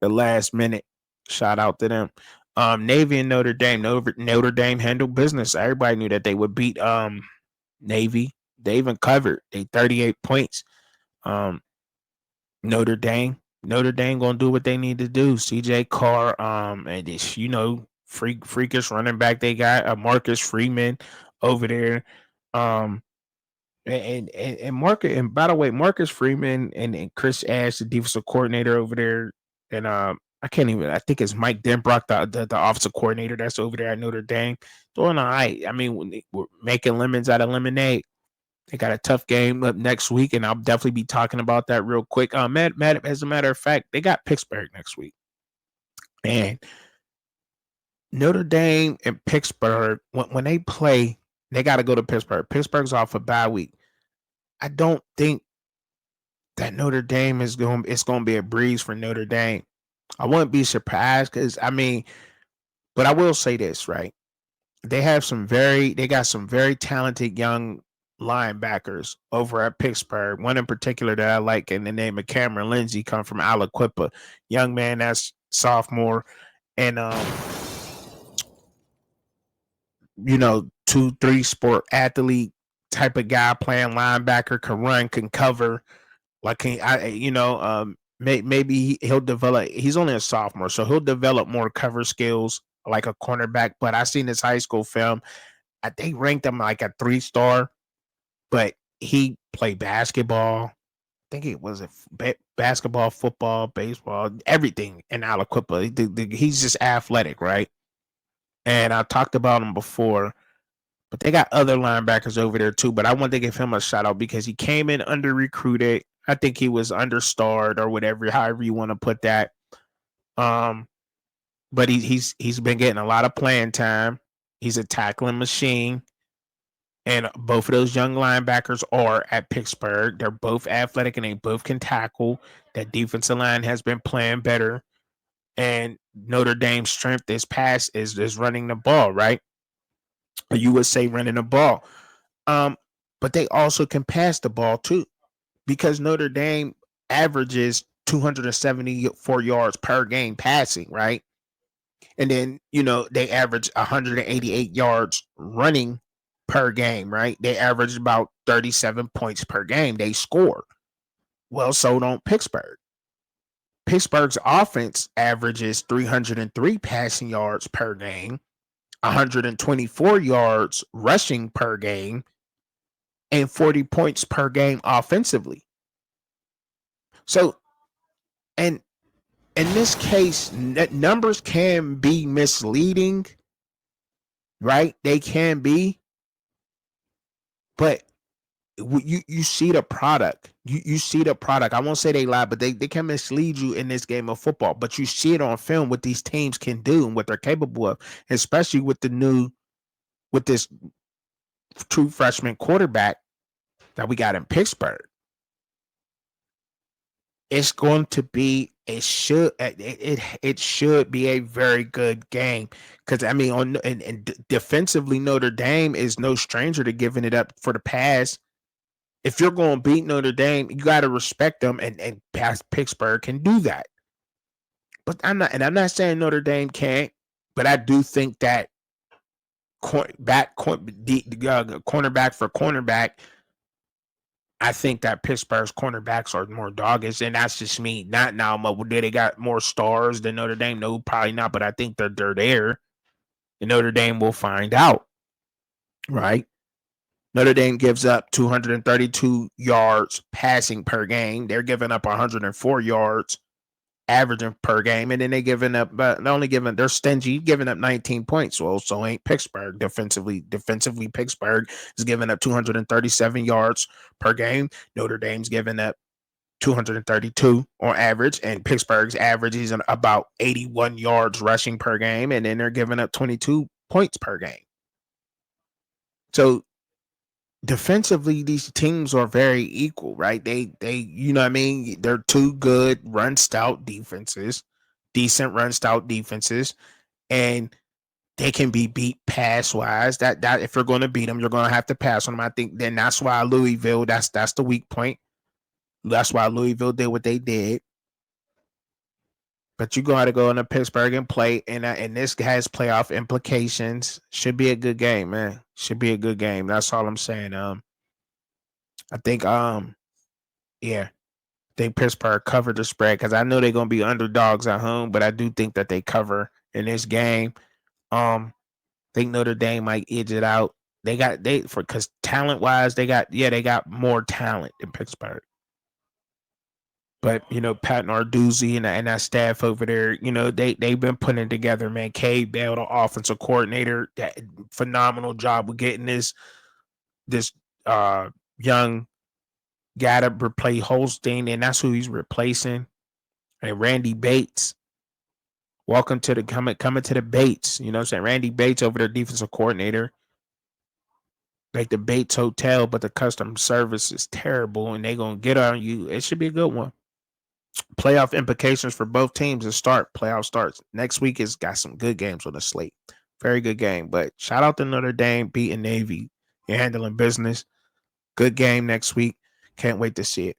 the last minute. Shout out to them. Navy and Notre Dame. Notre Dame handled business. Everybody knew that they would beat Navy. They even covered. They 38 points. Um, Notre Dame. Notre Dame gonna do what they need to do. CJ Carr, and this, freakish running back they got, Marcus Freeman over there. Um, and Marcus, and by the way, Marcus Freeman and Chris Ash, the defensive coordinator over there, and I can't even. I think it's Mike Denbrock, the offensive coordinator that's over there at Notre Dame. Doing all right. I mean, when we're making lemons out of lemonade. They got a tough game up next week, and I'll definitely be talking about that real quick. As a matter of fact, they got Pittsburgh next week, and Notre Dame and Pittsburgh when they play, they got to go to Pittsburgh. Pittsburgh's off a bye week. I don't think that Notre Dame is going. It's going to be a breeze for Notre Dame. I wouldn't be surprised because but I will say this, right? They got some very talented young linebackers over at Pittsburgh. One in particular that I like in the name of Cameron Lindsay, come from Aliquippa. Young man that's sophomore, and 2-3 sport athlete type of guy, playing linebacker, can run, can cover. Like maybe he'll develop. He's only a sophomore, so he'll develop more cover skills like a cornerback. But I seen his high school film. They ranked him like a 3-star, but he played basketball. I think it was basketball, football, baseball, everything in Aliquippa. He's just athletic, right? And I talked about him before, but they got other linebackers over there too. But I want to give him a shout out because he came in under recruited. I think he was understarred or whatever, however you want to put that. But he's been getting a lot of playing time. He's a tackling machine. And both of those young linebackers are at Pittsburgh. They're both athletic and they both can tackle. That defensive line has been playing better. And Notre Dame's strength is running the ball, right? You would say running the ball. But they also can pass the ball too. Because Notre Dame averages 274 yards per game passing, right? And then, they average 188 yards running per game, right? They average about 37 points per game they score. Well, so don't Pittsburgh. Pittsburgh's offense averages 303 passing yards per game, 124 yards rushing per game, and 40 points per game offensively. So, and in this case, numbers can be misleading, right? They can be. But you see the product. You see the product. I won't say they lie, but they can mislead you in this game of football. But you see it on film what these teams can do and what they're capable of, especially with this true freshman quarterback that we got in Pittsburgh. It's going to be it should be a very good game because and defensively Notre Dame is no stranger to giving it up for the pass. If you're going to beat Notre Dame, you got to respect them, and past Pittsburgh can do that. But I'm not saying Notre Dame can't, but I do think that cornerback for cornerback. I think that Pittsburgh's cornerbacks are more doggish, and that's just me. Not now, but do they got more stars than Notre Dame? No, probably not. But I think they're there, and Notre Dame will find out, right? Notre Dame gives up 232 yards passing per game. They're giving up 104 yards averaging per game, and then they're stingy, giving up 19 points. Well, so ain't Pittsburgh defensively. Defensively, Pittsburgh is giving up 237 yards per game. Notre Dame's giving up 232 on average, and Pittsburgh's average is about 81 yards rushing per game, and then they're giving up 22 points per game. So defensively, these teams are very equal, right? They they're two good run stout defenses, decent run stout defenses, and they can be beat pass wise. That if you're going to beat them, you're going to have to pass on them. I think then that's why Louisville, that's the weak point. That's why Louisville did what they did. But you got to go into Pittsburgh and play, and this has playoff implications. Should be a good game, man. Should be a good game. That's all I'm saying. I think yeah, I think Pittsburgh covered the spread because I know they're gonna be underdogs at home, but I do think that they cover in this game. Think Notre Dame might edge it out. Because talent wise, they got more talent than Pittsburgh. But Pat Narduzzi and that staff over there, they've been putting it together, man. Cade Bell, the offensive coordinator, phenomenal job with getting this young guy to replace Holstein, and that's who he's replacing. And Randy Bates, welcome to the coming to the Bates. You know what I'm saying? Randy Bates over their defensive coordinator. Like the Bates Hotel, but the customer service is terrible, and they're gonna get on you. It should be a good one. Playoff implications for both teams to start. Playoff starts next week. Has got some good games on the slate. Very good game. But shout out to Notre Dame beating Navy. You're handling business. Good game next week. Can't wait to see it.